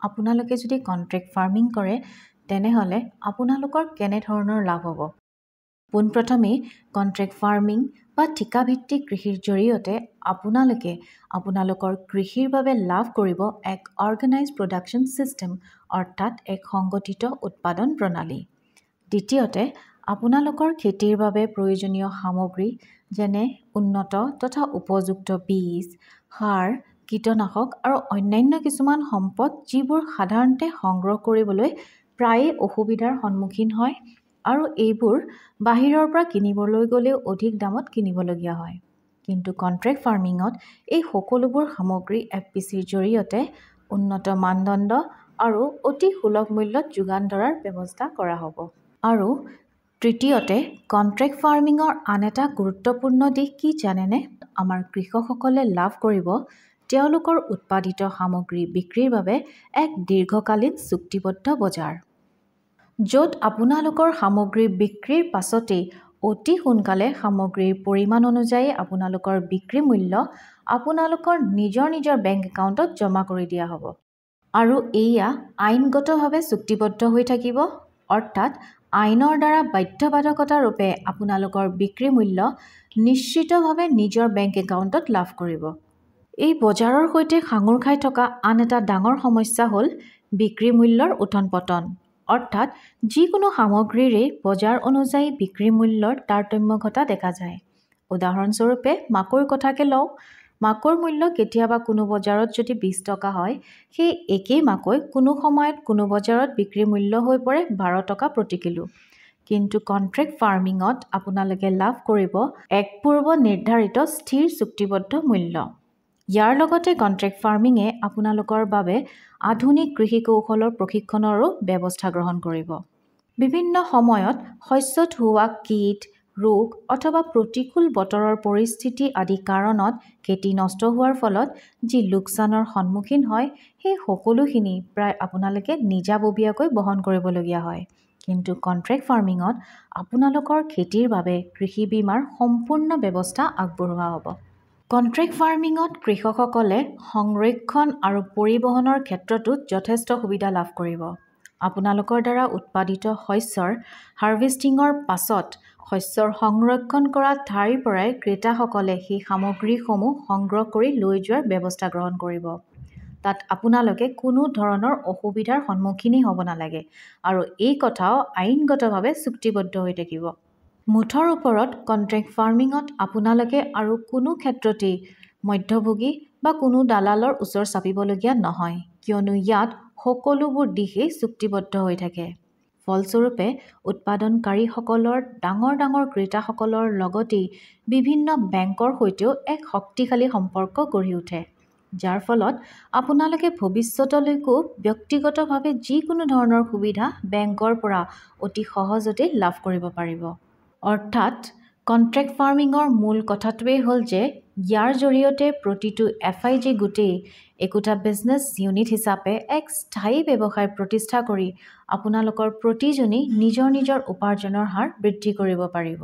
আপোনালোকে যদি contract farming কৰে তেনেহলে আপোনালোকৰ কেনে ধৰণৰ লাভ হ'ব পোনপ্ৰথমে কন্ট্ৰেক্ট ফাৰ্মিং বা ঠিকাভিত্তিক কৃষিৰ জৰিয়তে আপোনালোকে আপোনালোকৰ কৃষিৰ বাবে লাভ কৰিব এক অৰ্গেনাইজ প্ৰডাকশ্যন সিস্টেম অৰ্থাৎ এক সংগঠিত উৎপাদন প্ৰণালী দ্বিতীয়তে আপোনালোকৰ খেতিৰ বাবে প্ৰয়োজনীয় সামগ্ৰী যেনে উন্নত তথা উপযুক্ত বীজ সাৰ কীটনাশক আৰু অন্যান্য কিছুমান সম্পদ যিবোৰ সাধাৰণতে সংগ্ৰহ কৰিবলৈ প্ৰায়ে অসুবিধাৰ সন্মুখীন হয় আৰু এইবোৰ বাহিৰৰ পৰা কিনিবলৈ গ'লেও অধিক দামত কিনিবলগীয়া হয় কিন্তু কন্ট্ৰেক্ট ফাৰ্মিঙত এই সকলোবোৰ সামগ্ৰী এফপিচিৰ জৰিয়তে উন্নত মানদণ্ড আৰু অতি সুলভ মূল্যত যোগান ধৰাৰ ব্যৱস্থা কৰা হ'ব আৰু তৃতীয়তে কন্ট্ৰেক্ট ফাৰ্মিঙৰ আন এটা গুৰুত্বপূৰ্ণ দিশ কি জানেনে আমাৰ কৃষকসকলে লাভ কৰিব তেওঁলোকৰ উৎপাদিত সামগ্ৰী বিক্ৰীৰ বাবে এক দীৰ্ঘকালীন চুক্তিবদ্ধ বজাৰ য'ত আপোনালোকৰ সামগ্ৰী বিক্ৰীৰ পাছতেই অতি সোনকালে সামগ্ৰীৰ পৰিমাণ অনুযায়ী আপোনালোকৰ বিক্ৰী মূল্য আপোনালোকৰ নিজৰ বেংক একাউণ্টত জমা কৰি দিয়া হ'ব আৰু এইয়া আইনগতভাৱে চুক্তিবদ্ধ হৈ থাকিব অৰ্থাৎ আইনৰ দ্বাৰা বাধ্যবাধকতা ৰূপে আপোনালোকৰ বিক্ৰী মূল্য নিশ্চিতভাৱে নিজৰ বেংক একাউণ্টত লাভ কৰিব এই বজাৰৰ সৈতে সাঙুৰ খাই থকা আন এটা ডাঙৰ সমস্যা হ'ল বিক্ৰী মূল্যৰ উত্থান পতন অৰ্থাৎ যিকোনো সামগ্ৰীৰে বজাৰ অনুযায়ী বিক্ৰী মূল্যৰ তাৰতম্য ঘটা দেখা যায় উদাহৰণস্বৰূপে মাকৈৰ কথাকে লওঁ মাকৈৰ মূল্য কেতিয়াবা কোনো বজাৰত যদি 20 টকা হয় সেই একেই মাকৈ কোনো সময়ত কোনো বজাৰত বিক্ৰী মূল্য হৈ পৰে 12 টকা প্ৰতি কিলো কিন্তু কন্ট্ৰেক্ট ফাৰ্মিঙত আপোনালোকে লাভ কৰিব এক পূৰ্ব নিৰ্ধাৰিত স্থিৰ চুক্তিবদ্ধ মূল্য ইয়াৰ লগতে কন্ট্ৰেক্ট ফাৰ্মিঙে আপোনালোকৰ বাবে আধুনিক কৃষি কৌশলৰ প্ৰশিক্ষণৰো ব্যৱস্থা গ্ৰহণ কৰিব বিভিন্ন সময়ত শস্যত হোৱা কীট ৰোগ অথবা প্ৰতিকূল বতৰৰ পৰিস্থিতি আদি কাৰণত খেতি নষ্ট হোৱাৰ ফলত যি লোকচানৰ সন্মুখীন হয় সেই সকলোখিনি প্ৰায় আপোনালোকে নিজাববীয়াকৈ বহন কৰিবলগীয়া হয় কিন্তু কন্ট্ৰেক্ট ফাৰ্মিঙত আপোনালোকৰ খেতিৰ বাবে কৃষি বীমাৰ সম্পূৰ্ণ ব্যৱস্থা আগবঢ়োৱা হ'ব কন্ট্ৰেক্ট ফাৰ্মিঙত কৃষকসকলে সংৰক্ষণ আৰু পৰিবহনৰ ক্ষেত্ৰতো যথেষ্ট সুবিধা লাভ কৰিব আপোনালোকৰ দ্বাৰা উৎপাদিত শস্যৰ হাৰ্ভেষ্টিঙৰ পাছত শস্যৰ সংৰক্ষণ কৰা ঠাইৰ পৰাই ক্ৰেতাসকলে সেই সামগ্ৰীসমূহ সংগ্ৰহ কৰি লৈ যোৱাৰ ব্যৱস্থা গ্ৰহণ কৰিব তাত আপোনালোকে কোনো ধৰণৰ অসুবিধাৰ সন্মুখীন হ'ব নালাগে আৰু এই কথাও আইনগতভাৱে চুক্তিবদ্ধ হৈ থাকিব মুঠৰ ওপৰত কন্ট্ৰেক্ট ফাৰ্মিঙত আপোনালোকে আৰু কোনো ক্ষেত্ৰতেই মধ্যভোগী বা কোনো দালালৰ ওচৰ চাপিবলগীয়া নহয় কিয়নো ইয়াত সকলোবোৰ দিশেই চুক্তিবদ্ধ হৈ থাকে ফলস্বৰূপে উৎপাদনকাৰীসকলৰ ডাঙৰ ক্ৰেতাসকলৰ লগতেই বিভিন্ন বেংকৰ সৈতেও এক শক্তিশালী সম্পৰ্ক গঢ়ি উঠে যাৰ ফলত আপোনালোকে ভৱিষ্যতলৈকো ব্যক্তিগতভাৱে যিকোনো ধৰণৰ সুবিধা বেংকৰ পৰা অতি সহজতে লাভ কৰিব পাৰিব অৰ্থাৎ কন্ট্ৰেক্ট ফাৰ্মিঙৰ মূল কথাটোৱেই হ'ল যে ইয়াৰ জৰিয়তে প্ৰতিটো এফআইজি গোটেই একোটা বিজনেছ ইউনিট হিচাপে এক স্থায়ী ব্যৱসায় প্ৰতিষ্ঠা কৰি আপোনালোকৰ প্ৰতিজনেই নিজৰ উপাৰ্জনৰ হাৰ বৃদ্ধি কৰিব পাৰিব